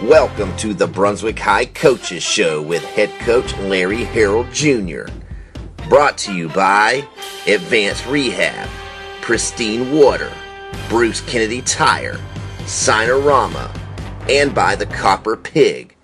Welcome to the Brunswick High Coaches Show with head coach Larry Harold Jr. Brought to you by Advanced Rehab, Pristine Water, Bruce Kennedy Tire, Sinorama, and by the Copper Pig.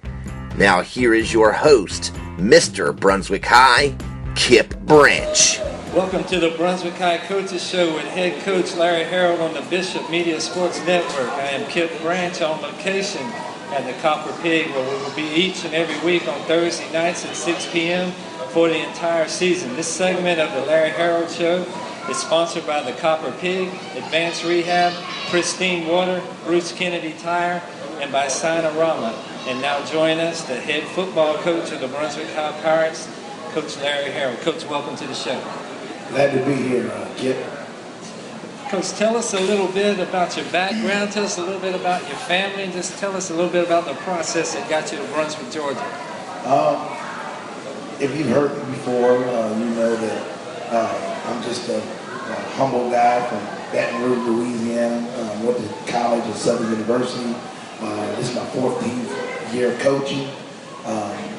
Now here is your host, Mr. Brunswick High, Kipp Branch. Welcome to the Brunswick High Coaches Show with head coach Larry Harold on the Bishop Media Sports Network. I am Kipp Branch on location at the Copper Pig, where we will be each and every week on Thursday nights at 6 p.m. for the entire season. This segment of the Larry Harold Show is sponsored by the Copper Pig, Advanced Rehab, Pristine Water, Bruce Kennedy Tire, and by Sinorama. And now join us, the head football coach of the Brunswick High Pirates, Coach Larry Harold. Coach, welcome to the show. Glad to be here, Kipp. Coach, tell us a little bit about your background, tell us a little bit about your family, and just tell us a little bit about the process that got you to Brunswick, Georgia. If you've heard me before, you know that I'm just a humble guy from Baton Rouge, Louisiana. Went to college at Southern University. This is my 14th year of coaching.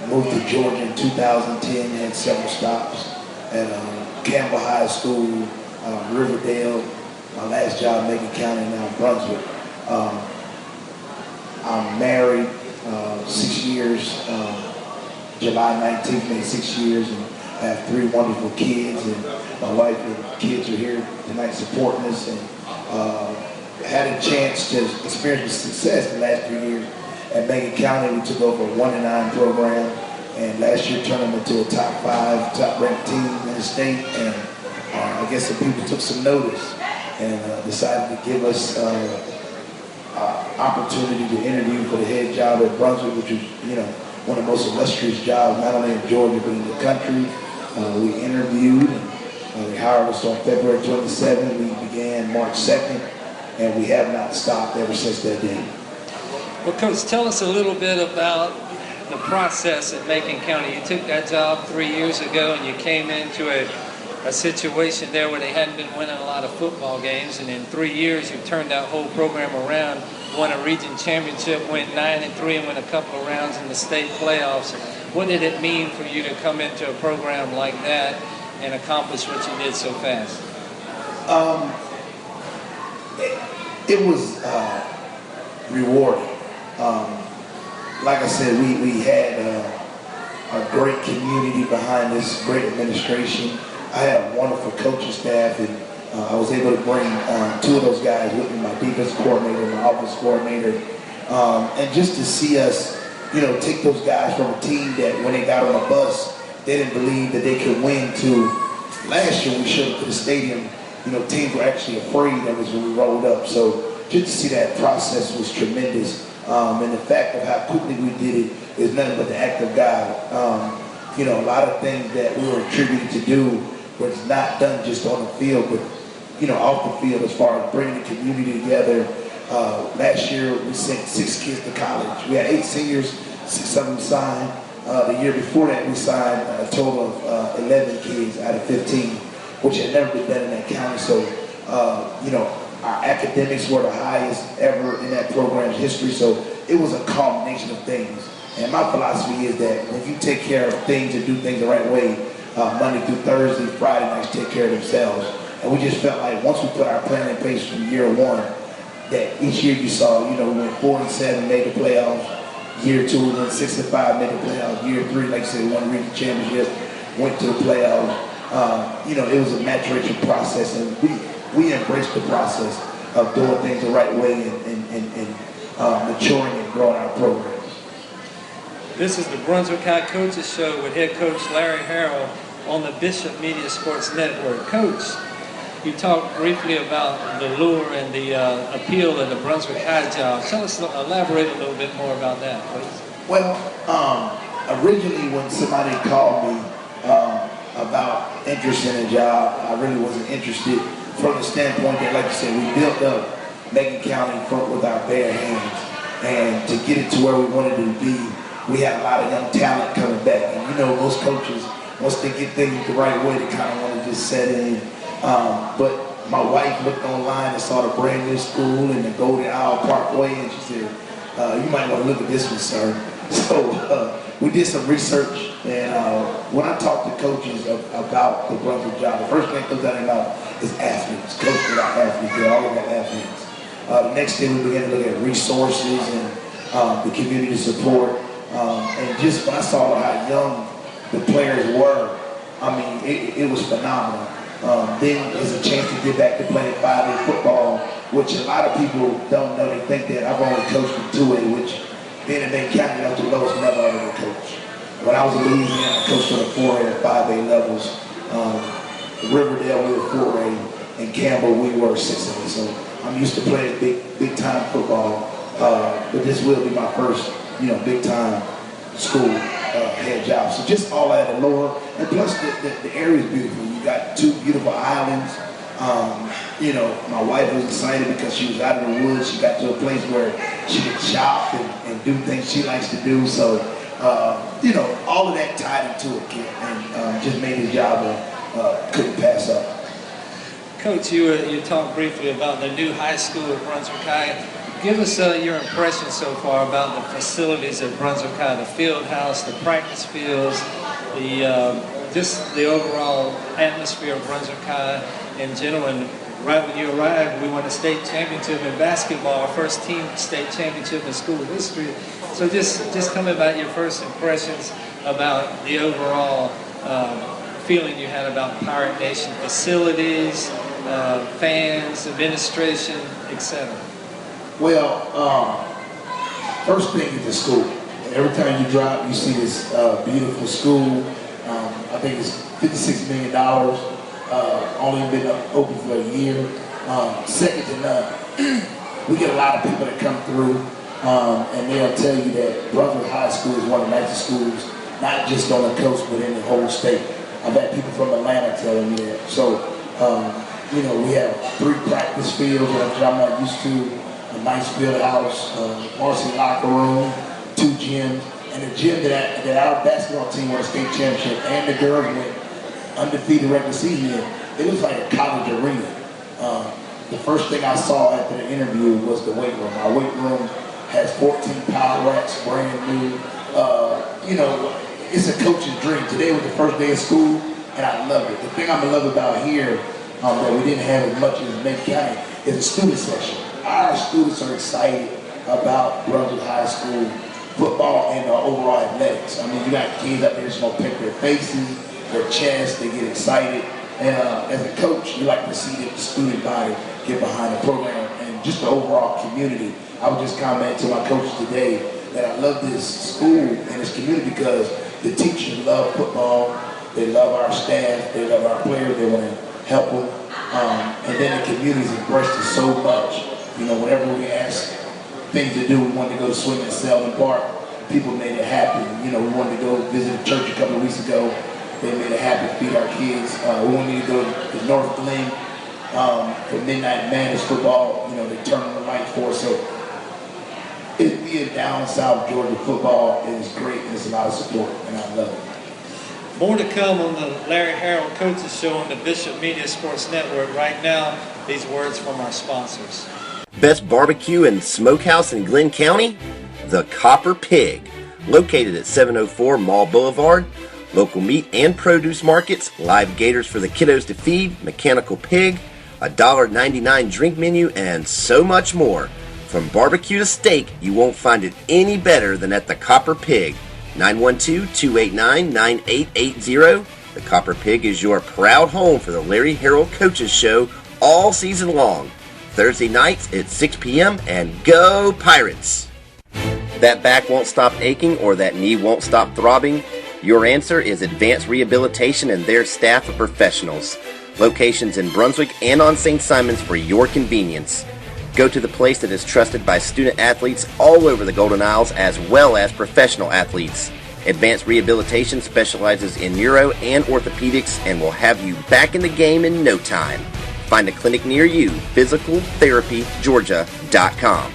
Moved to Georgia in 2010, had several stops at Campbell High School, Riverdale. My last job, Macon County, now Brunswick. I'm married 6 years. July 19th made 6 years, and I have 3 wonderful kids. And my wife and kids are here tonight supporting us. And had a chance to experience success the last 3 years at Macon County. We took over a 1-9 program, and last year turned them into a top 5, top-ranked team in the state. And I guess some people took some notice and decided to give us opportunity to interview for the head job at Brunswick, which is, one of the most illustrious jobs, not only in Georgia, but in the country. We interviewed, and they hired us on February 27th. We began March 2nd, and we have not stopped ever since that day. Well, Coach, tell us a little bit about the process at Macon County. You took that job 3 years ago, and you came into a situation there where they hadn't been winning a lot of football games, and in 3 years you turned that whole program around, won a region championship, went 9-3, and went a couple of rounds in the state playoffs. What did it mean for you to come into a program like that and accomplish what you did so fast? It was rewarding. Like I said, we had a great community behind us, great administration. I had a wonderful coaching staff, and I was able to bring 2 of those guys with me, my defense coordinator and my offense coordinator, and just to see us, take those guys from a team that when they got on the bus, they didn't believe that they could win, to last year we showed up to the stadium, teams were actually afraid of us when we rolled up. So just to see that process was tremendous, and the fact of how quickly we did it is nothing but the act of God. A lot of things that we were attributed to do was not done just on the field, but off the field, as far as bringing the community together. Last year we sent 6 kids to college. We had 8 seniors, 6 of them signed. The year before that we signed a total of 11 kids out of 15, which had never been done in that county. So our academics were the highest ever in that program's history. So it was a combination of things. And my philosophy is that when you take care of things and do things the right way, Monday through Thursday, Friday nights take care of themselves. And we just felt like once we put our plan in place from year 1, that each year you saw, we went 4-7, made the playoffs. Year 2, we went 6-5, made the playoffs. Year 3, like I said, won the region championship, went to the playoffs. It was a maturation process, and we embraced the process of doing things the right way and maturing and growing our programs. This is the Brunswick High Coaches Show with head coach Larry Harold on the Bishop Media Sports Network. Coach, you talked briefly about the lure and the appeal of the Brunswick High job. Tell us, elaborate a little bit more about that, please. Well, originally when somebody called me about interest in a job, I really wasn't interested from the standpoint that, like you said, we built up Macon County with our bare hands. And to get it to where we wanted it to be, we had a lot of young talent coming back. And most coaches, once they get things the right way, they kind of want to just set in. But my wife looked online and saw the brand new school in the Golden Isle Parkway, and she said, You might want to look at this one, sir. So we did some research, and when I talk to coaches about the Brunswick job, the first thing that comes out of their mouth is athletes. Coach without athletes, they're all about athletes. The next thing we began to look at resources and the community support. And just when I saw how young the players were, I mean, it was phenomenal. Then there's a chance to get back to playing 5A football, which a lot of people don't know. They think that I've only coached in 2A, which being in Benton County, up to the lowest level I've ever coached. When I was in Louisiana, I coached on the 4A and 5A levels. Riverdale, we were 4A, and Campbell, we were 6A. So I'm used to playing big time football, but this will be my first, big time school head job. So just all at the lower, and plus the area is beautiful. You got 2 beautiful islands. My wife was excited because she was out of the woods. She got to a place where she could shop and do things she likes to do. So, all of that tied into it, Kipp, and just made his job couldn't pass up. Coach, you talked briefly about the new high school at Brunswick High. Give us your impression so far about the facilities at Brunswick High, the field house, the practice fields, just the overall atmosphere of Brunswick High in general. And right when you arrived, we won a state championship in basketball, our first team state championship in school history. So just tell me about your first impressions about the overall feeling you had about Pirate Nation facilities, fans, administration, etc. Well, first thing is the school. Every time you drive, you see this beautiful school. I think it's $56 million. Only been open for a year. Second to none. We get a lot of people that come through, and they'll tell you that Brunswick High School is one of the nicest schools, not just on the coast, but in the whole state. I've had people from Atlanta telling me that. So, we have 3 practice fields, which I'm not used to. A nice field house, varsity locker room, 2 gyms, and a gym that our basketball team won a state championship, and the girls went undefeated regular season in. It was like a college arena. The first thing I saw after the interview was the weight room. Our weight room has 14 power racks, brand new. It's a coach's dream. Today was the first day of school, and I love it. The thing I'm in love about here that we didn't have as much as in Benton County is a student section. Our students are excited about Brunswick High School football and overall athletics. I mean, you got kids out there that's going to pick their faces, their chests, they get excited. And as a coach, you like to see the student body get behind the program and just the overall community. I was just commenting to my coaches today that I love this school and this community because the teachers love football, they love our staff, they love our players, they want to help them. And then the community's embraced it so much. Whenever we ask things to do, we wanted to go swim at Selden Park. People made it happen. We wanted to go visit a church a couple of weeks ago. They made it happen, feed our kids. We wanted to go to North Glen for Midnight Madness football. They turn on the light for us. So it being down South Georgia football is great, and it's a lot of support, and I love it. More to come on the Larry Harrell Coaches Show on the Bishop Media Sports Network. Right now, these words from our sponsors. Best barbecue and smokehouse in Glenn County? The Copper Pig. Located at 704 Mall Boulevard. Local meat and produce markets, live gators for the kiddos to feed, mechanical pig, a $1.99 drink menu, and so much more. From barbecue to steak, you won't find it any better than at the Copper Pig. 912-289-9880. The Copper Pig is your proud home for the Larry Harrell Coaches Show all season long. Thursday nights at 6 p.m. and go Pirates! That back won't stop aching or that knee won't stop throbbing? Your answer is Advanced Rehabilitation and their staff of professionals. Locations in Brunswick and on St. Simons for your convenience. Go to the place that is trusted by student athletes all over the Golden Isles as well as professional athletes. Advanced Rehabilitation specializes in neuro and orthopedics and will have you back in the game in no time. Find a clinic near you, physicaltherapygeorgia.com.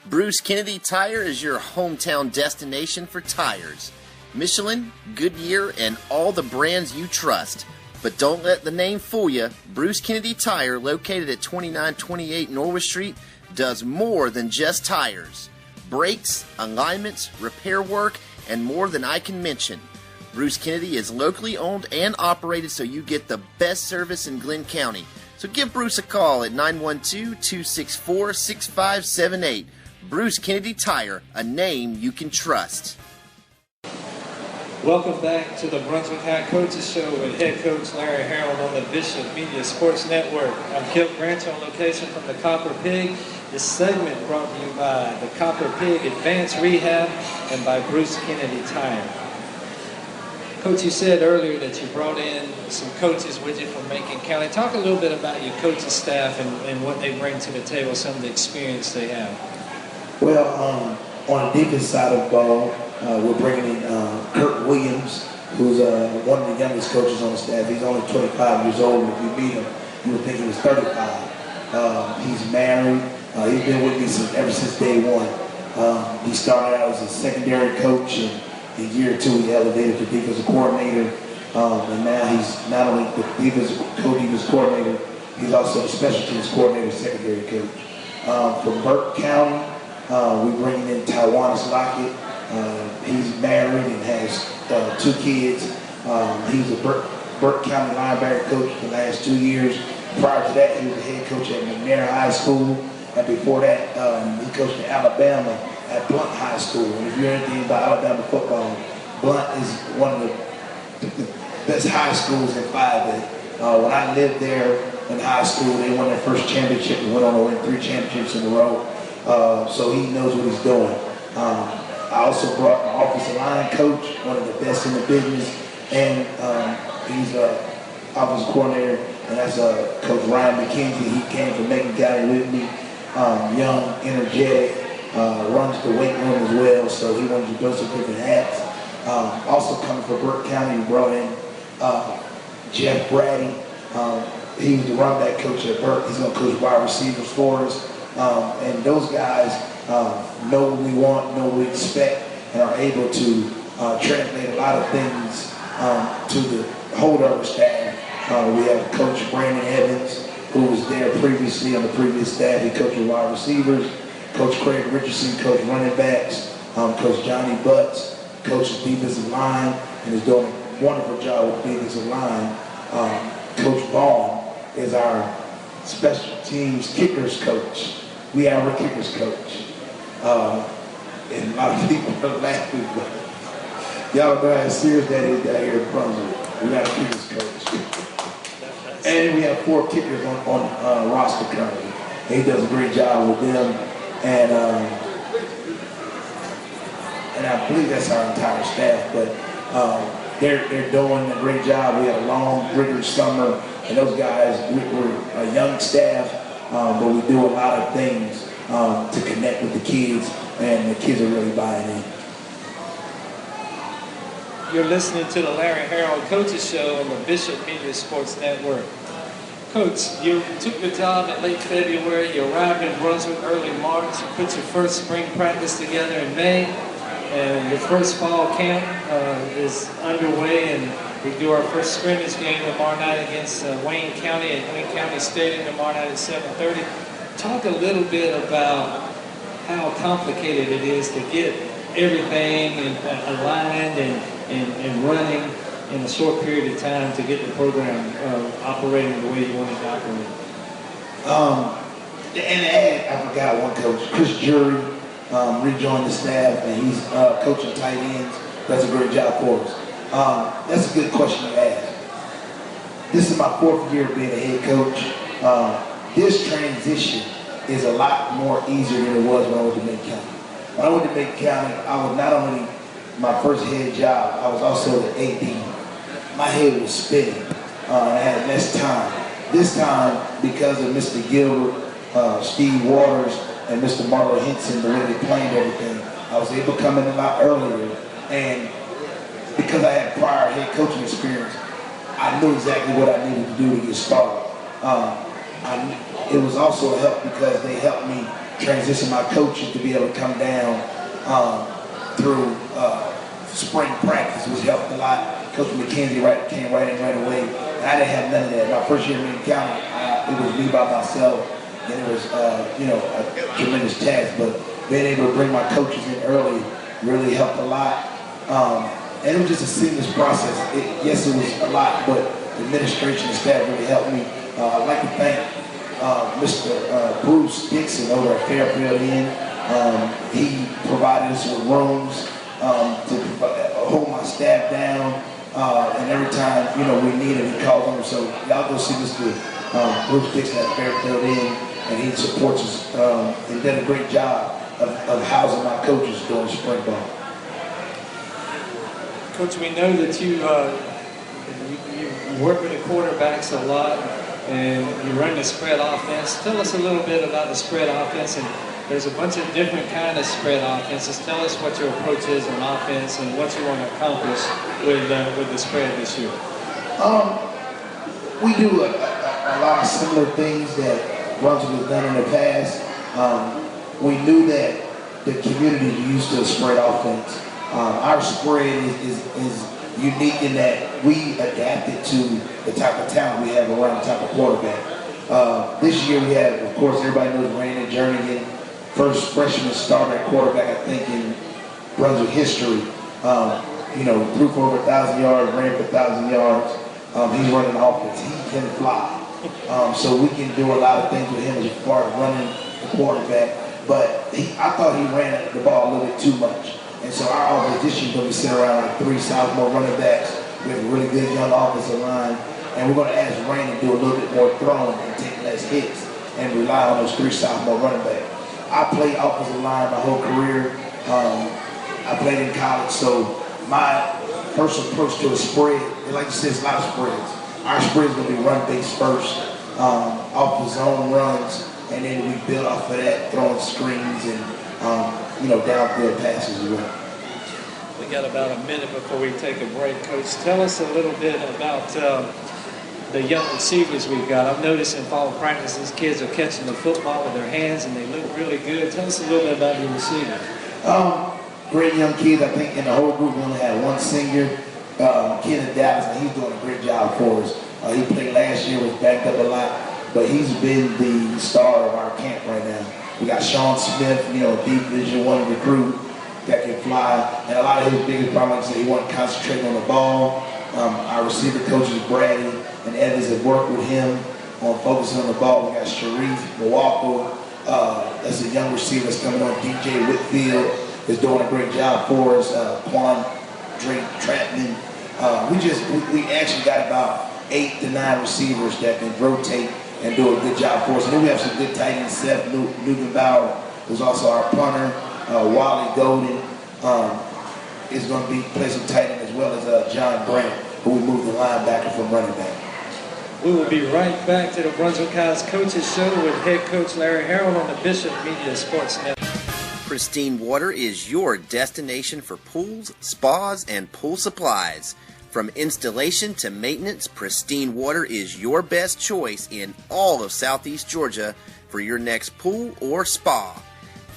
Bruce Kennedy Tire is your hometown destination for tires. Michelin, Goodyear, and all the brands you trust. But don't let the name fool you. Bruce Kennedy Tire, located at 2928 Norwood Street, does more than just tires. brakes, alignments, repair work, and more than I can mention. Bruce Kennedy is locally owned and operated, so you get the best service in Glenn County. So give Bruce a call at 912-264-6578. Bruce Kennedy Tire, a name you can trust. Welcome back to the Brunswick High Coaches Show with head coach Larry Harold on the Bishop Media Sports Network. I'm Kipp Branch on location from the Copper Pig. This segment brought to you by the Copper Pig Advanced Rehab and by Bruce Kennedy Tire. Coach, you said earlier that you brought in some coaches with you from Macon County. Talk a little bit about your coaching staff and what they bring to the table, some of the experience they have. Well, on the defense side of the ball, we're bringing in Kurt Williams, who's one of the youngest coaches on the staff. He's only 25 years old. If you meet him, you would think he was 35. He's married. He's been with me ever since day one. He started out as a secondary coach, and in year 2 he elevated to defensive coordinator. And now he's not only the defensive coordinator, he's also a special teams coordinator, secondary coach. From Burke County, we're bringing in Tywannis Lockett. He's married and has 2 kids. He's a Burke County linebacker coach for the last 2 years. Prior to that, he was a head coach at McNair High School. And before that, he coached in Alabama at Blunt High School. And if you know anything about Alabama football, Blunt is one of the best high schools in 5A. When I lived there in high school, they won their first championship and went on to win 3 championships in a row. So he knows what he's doing. I also brought an offensive line coach, one of the best in the business, and he's an offensive coordinator, and that's Coach Ryan McKenzie. He came from Macon County with me, young, energetic, runs the weight room as well, so he wanted to throw some different hats. Also coming from Burke County, we brought in Jeff Brady. He was the runback coach at Burke. He's going to coach wide receivers for us. And those guys know what we want, know what we expect, and are able to translate a lot of things to the holdover staff. We have Coach Brandon Evans, who was there previously on the previous staff. He coached wide receivers. Coach Craig Richardson coached running backs. Coach Johnny Butts coaches defensive line and is doing a wonderful job with defensive line. Coach Vaughn is our special teams kickers coach. We have a kickers coach. And a lot of people are laughing, but y'all know how serious that is down here in Brunswick. We got a kickers coach. And we have 4 kickers on roster currently. And he does a great job with them. And I believe that's our entire staff, but they're doing a great job. We had a long, rigorous summer, and those guys, we're a young staff, but we do a lot of things to connect with the kids, and the kids are really buying in. You're listening to the Larry Harold Coaches Show on the Bishop Media Sports Network. Coach, you took your job in late February, you arrived in Brunswick early March, you put your first spring practice together in May, and your first fall camp is underway, and we do our first scrimmage game tomorrow night against Wayne County at Wayne County Stadium tomorrow night at 7:30. Talk a little bit about how complicated it is to get everything aligned and running in a short period of time to get the program operating the way you want it to operate. And I forgot one coach, Chris Jury, rejoined the staff, and he's coaching tight ends. Does a great job for us. That's a good question you asked. This is my 4th year being a head coach. This transition is a lot more easier than it was when I went to Macon County. When I went to Macon County, I was not only my first head job, I was also the AD. My head was spinning, and I had less time. This time, because of Mr. Gilbert, Steve Waters, and Mr. Marlo Henson, the way they planned everything, I was able to come in a lot earlier. And because I had prior head coaching experience, I knew exactly what I needed to do to get started. It was also a help because they helped me transition my coaching to be able to come down through spring practice, which helped a lot. Coach McKenzie came right in right away. And I didn't have none of that. My first year in Macon County, it was me by myself, and it was a tremendous task. But being able to bring my coaches in early really helped a lot. And it was just a seamless process. Yes, it was a lot, but the administration and staff really helped me. I'd like to thank Mr. Bruce Dixon over at Fairfield Inn. He provided us with rooms to hold my staff down, and every time we needed, he called them. So y'all go see Mr. Bruce Dixon at Fairfield Inn, and he supports us and did a great job of housing my coaches during spring ball. Coach, we know that you work with the quarterbacks a lot, and you run the spread offense. Tell us a little bit about the spread offense, and there's a bunch of different kind of spread offenses. Tell us what your approach is on offense and what you want to accomplish with the spread this year. We do a lot of similar things that Brunswick has done in the past. We knew that the community used to spread offense. Our spread is unique in that we adapted to the type of talent we have around the type of quarterback. This year we had, of course, everybody knows Brandon Jernigan, first freshman starter at quarterback, I think, in Brunswick history. Threw for over 1,000 yards, ran for 1,000 yards. He's running offense. He can fly. So we can do a lot of things with him as far as running the quarterback. But I thought he ran the ball a little bit too much. And so our offense this year is going to be sitting around like 3 sophomore running backs. We have a really good young offensive line. And we're going to ask Rain to do a little bit more throwing and take less hits and rely on those 3 sophomore running backs. I played offensive line my whole career. I played in college, so my first approach to a spread, and like you said, it's a lot of spreads. Our spread is going to be run-based first, off the zone runs, and then we build off of that, throwing screens and downfield passes as well. We got about a minute before we take a break. Coach, tell us a little bit about the young receivers we've got. I've noticed in fall practice these kids are catching the football with their hands and they look really good. Tell us a little bit about your receivers. Great young kids. I think in the whole group we only had one senior kid in Dallas, and he's doing a great job for us. He played last year, was backed up a lot, but he's been the star of our camp right now. We got Sean Smith, deep Division I recruit that can fly, and a lot of his biggest problems is he wasn't concentrating on the ball. Our receiver coaches, Brady and Evans, have worked with him on focusing on the ball. We got Sharif Milwaukee, that's a young receiver that's coming on. DJ Whitfield is doing a great job for us. Quan Drake Trapman. We actually got about 8 to 9 receivers that can rotate and do a good job for us. And then we have some good tight ends. Seth Newton-Bauer, who's also our punter. Wally Golden is going to be play some tight end, as well as John Brandt, who we moved the linebacker from running back. We will be right back to the Brunswick High's Coaches Show with head coach Larry Harold on the Bishop Media Sports Network. Pristine Water is your destination for pools, spas, and pool supplies. From installation to maintenance, Pristine Water is your best choice in all of Southeast Georgia for your next pool or spa.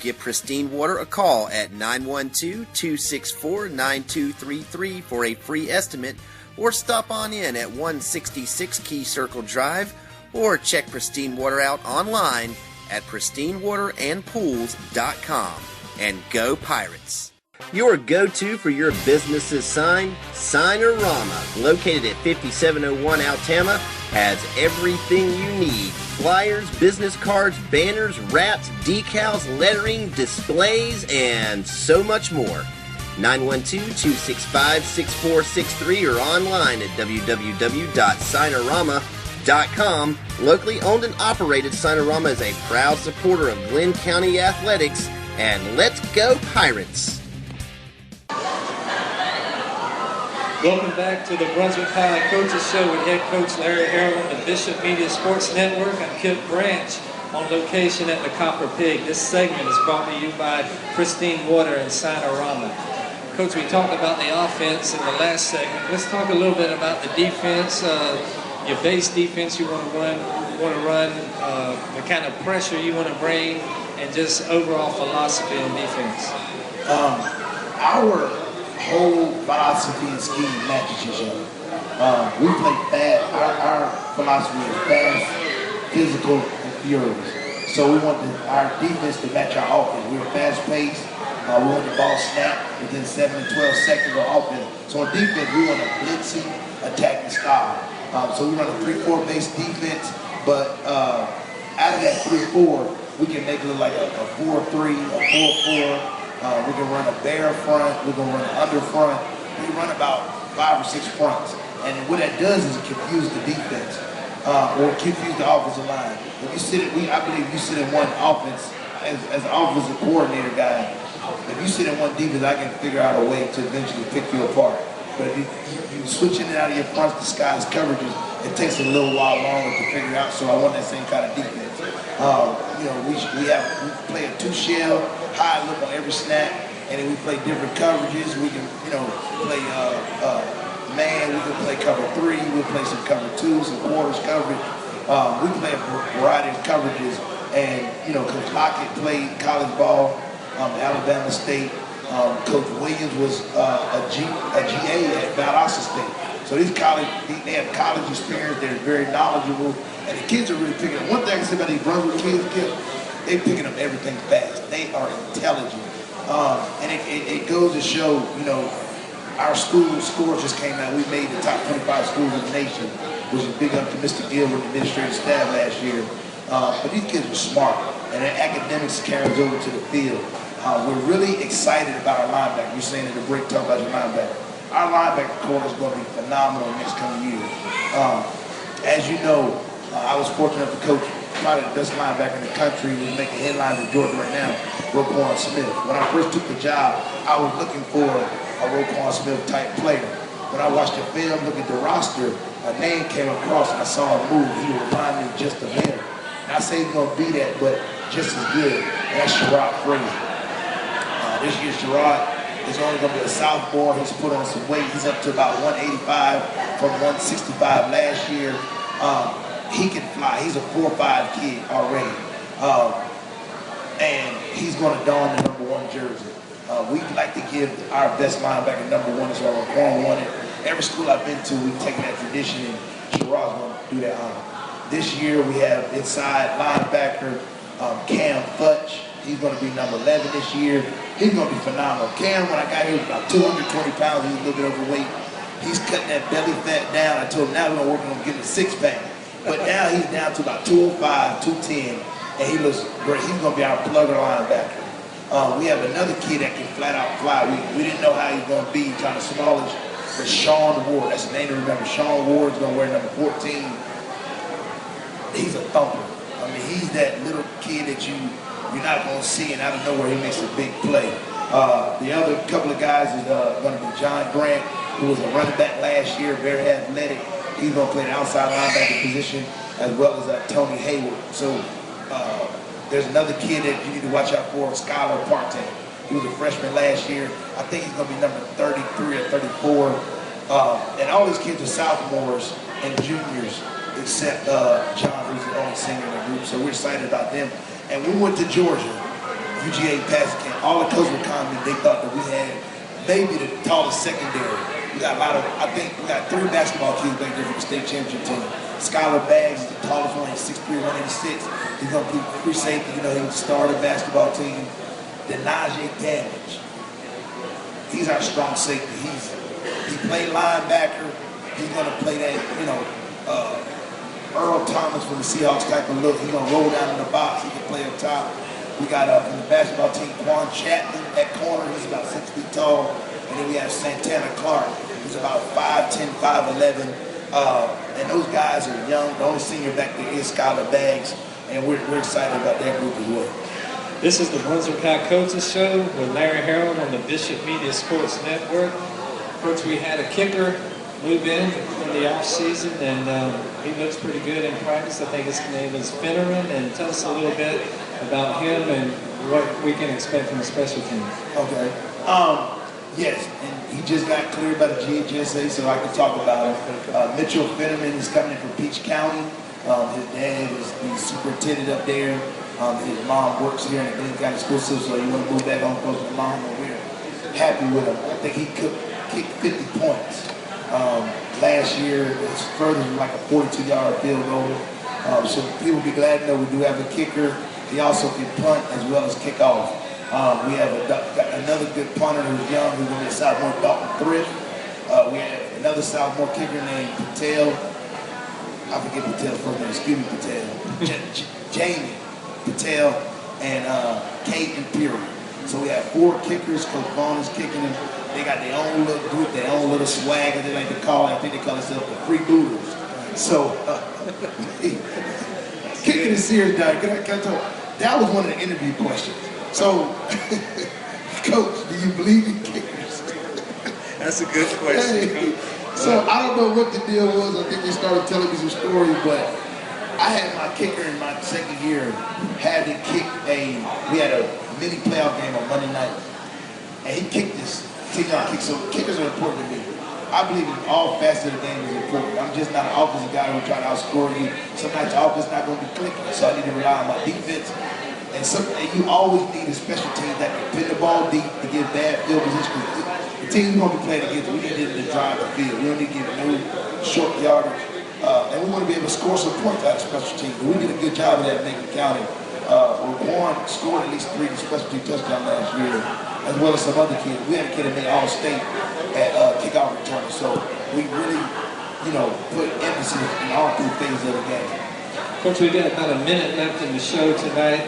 Give Pristine Water a call at 912-264-9233 for a free estimate, or stop on in at 166 Key Circle Drive, or check Pristine Water out online at pristinewaterandpools.com. And go Pirates! Your go-to for your business's sign, Signorama, located at 5701 Altama, has everything you need. Flyers, business cards, banners, wraps, decals, lettering, displays, and so much more. 912-265-6463 or online at www.signorama.com. Locally owned and operated, Signorama is a proud supporter of Glenn County Athletics. And let's go Pirates! Welcome back to the Brunswick High Coaches Show with head coach Larry Harold on the Bishop Media Sports Network. I'm Kipp Branch on location at the Copper Pig. This segment is brought to you by Pristine Water and Signorama. Coach, we talked about the offense in the last segment. Let's talk a little bit about the defense. Your base defense you want to run, the kind of pressure you want to bring, and just overall philosophy on defense. Our whole philosophy and scheme matches each other. We play fast. Our philosophy is fast, physical, and furious. So we want our defense to match our offense. We're fast pace. We want the ball snapped within 7 to 12 seconds on offense. So on defense, we want a blitzing, attacking style. So we run a 3-4 base defense, but out of that 3-4, we can make it look like a 4-3, a 4-4. We can run a bear front, we can run an under front. We run about 5 or 6 fronts. And what that does is confuse the defense, or confuse the offensive line. If you sit I believe if you sit in one offense, as an offensive coordinator guy, if you sit in one defense, I can figure out a way to eventually pick you apart. But if you switching it out of your fronts, disguise coverages, it takes a little while longer to figure out. So I want that same kind of defense. You know, we play a 2-shell, high look on every snap, and then we play different coverages. We can, you know, play man. We can play cover 3. We play some cover 2, some quarters coverage. We play a variety of coverages, and you know, Coach Lockett played college ball. Alabama State. Coach Williams was a GA at Valdosta State. So they have college experience. They're very knowledgeable, and the kids are really picking up. One thing I say about these Brunswick kids, they're picking up everything fast. They are intelligent, and it goes to show, you know, our school scores just came out. We made the top 25 schools in the nation, which is big up to Mr. Gill and the administrative staff last year. But these kids are smart, and their academics carries over to the field. We're really excited about our linebacker. You're saying at the break, talk about your linebacker. Our linebacker core is going to be phenomenal in the next coming years. As you know, I was fortunate to coach probably the best linebacker in the country. He's making headlines in Georgia right now, Roquan Smith. When I first took the job, I was looking for a Roquan Smith type player. When I watched the film, look at the roster, a name came across and I saw him move. He reminded me just of him. Not saying he's going to be that, but just as good. And that's Sherrod Frazier. This year, Sherrod is only going to be a sophomore. He's put on some weight. He's up to about 185 from 165 last year. He can fly. He's a 4-5 kid already. And he's going to don the #1 jersey. We like to give our best linebacker #1. That's why Roquan won it. Every school I've been to, we've taken that tradition, and Sherrod's going to do that honor. This year, we have inside linebacker Cam Futch. He's going to be number 11 this year. He's going to be phenomenal. Cam, when I got here, was about 220 pounds. He was a little bit overweight. He's cutting that belly fat down. I told him now we're going to work on getting a 6-pack. But now he's down to about 205, 210, and he looks great. He's going to be our plugger linebacker. We have another kid that can flat out fly. We didn't know how he's going to be, kind of smallish, but Sean Ward. That's the name to remember. Sean Ward's going to wear number 14. He's a thumper. I mean, he's that little kid that you're not going to see, and out of nowhere he makes a big play. The other couple of guys is going to be John Grant, who was a running back last year, very athletic. He's going to play the outside linebacker position, as well as Tony Hayward. So there's another kid that you need to watch out for, Skylar Parton. He was a freshman last year. I think he's going to be number 33 or 34. And all these kids are sophomores and juniors, except John, who's the only senior in the group. So we're excited about them. And we went to Georgia, UGA passing camp. All the coaches were commenting, they thought that we had maybe the tallest secondary. We got a lot of, I think we got 3 basketball kids back there for the state championship team. Skylar Baggs is the tallest one, he's 6'3", 186. He's going to be free safety, you know, he started the basketball team. Denaje Damage, he's our strong safety. He played linebacker. He's going to play that, you know, Earl Thomas from the Seahawks type of look. He's going to roll down in the box. He can play up top. We got from the basketball team, Quan Chapman at corner. He's about 6 feet tall. And then we have Santana Clark, who's about 5'10", 5'11". And those guys are young. The only senior back there is Skylar Baggs. And we're excited about that group as well. This is the Brunswick High Coaches Show with Larry Harold on the Bishop Media Sports Network. First, we had a kicker move in the off season, and he looks pretty good in practice. I think his name is Finneran, and tell us a little bit about him and what we can expect from the special team. Okay. Yes, and he just got cleared by the GHSA, so I can talk about him. Mitchell Finneran is coming in from Peach County. His dad is the superintendent up there. His mom works here in the Glenn County School System, so you want to move back on close to the mom, and we're happy with him. I think he kicked 50 points. Last year, his furthest was like a 42-yard field goal. So people be glad to know we do have a kicker. He also can punt as well as kick off. We have got another good punter who's young, who's going to be a sophomore, Dalton Thrift. We have another sophomore kicker named Patel. I forget Patel's first name, excuse me, Patel. Jamie Patel and Kate Imperial. So we have 4 kickers. Coach Vaughn is kicking them. They got their own little group, their own little swag, as they like to call it. I think they call themselves the Freebooters. So, kicking is serious, Don. Can I tell you? That was one of the interview questions. So, Coach, do you believe in kickers? That's a good question. Hey, so I don't know what the deal was. I think they started telling me some stories, but I had my kicker in my second year had to kick we had a mini playoff game on Monday night, and he kicked this. So kickers are important to me. I believe in all facets of the game is important. I'm just not an offensive guy who try to outscore you. Sometimes your offense not going to be clicking, so I need to rely on my defense. And you always need a special team that can pin the ball deep to get bad field position. The teams we're going to be playing against, we need them to drive the field. We don't need to give no short yardage. And we want to be able to score some points out of special teams. We did a good job of that in Macon County. Warren scored at least 3 special team touchdowns last year, as well as some other kids. We had a kid that made All-State at kickoff return. So we really, put emphasis in all 3 phases of the game. Coach, we've got about a minute left in the show tonight.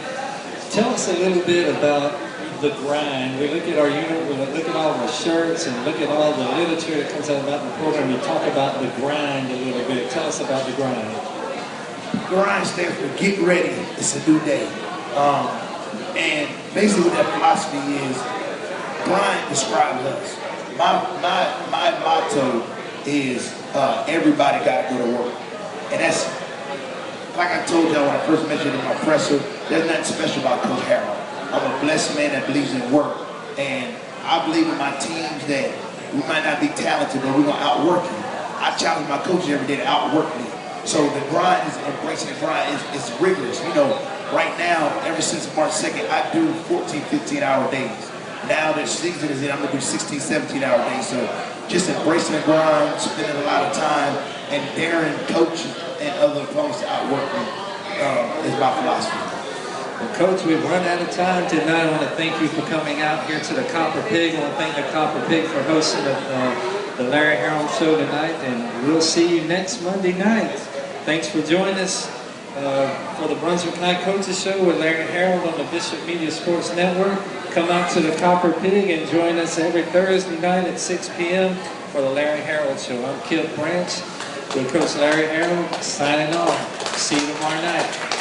Tell us a little bit about the grind. We look at our unit, we look at all the shirts and look at all the literature that comes out about the program. We talk about the grind a little bit. Tell us about the grind. Grind stands for get ready, it's a new day. And basically what that philosophy is, grind describes us. My motto is everybody got to go to work. And that's, like I told y'all when I first mentioned in my presser, there's nothing special about Coach Harold. I'm a blessed man that believes in work. And I believe in my teams that we might not be talented, but we're going to outwork you. I challenge my coaches every day to outwork me. So the grind is embracing the grind. It's rigorous. Right now, ever since March 2nd, I do 14, 15-hour days. Now the season is in, I'm going to do 16, 17-hour days. So just embracing the grind, spending a lot of time, and daring coaches and other opponents to outwork me is my philosophy. Well, Coach, we've run out of time tonight. I want to thank you for coming out here to the Copper Pig. I want to thank the Copper Pig for hosting the Larry Harold Show tonight, and we'll see you next Monday night. Thanks for joining us for the Brunswick High Coaches Show with Larry Harold on the Bishop Media Sports Network. Come out to the Copper Pig and join us every Thursday night at 6 p.m. for the Larry Harold Show. I'm Kipp Branch with Coach Larry Harold signing off. See you tomorrow night.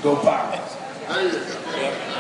Go Pirates. Yep.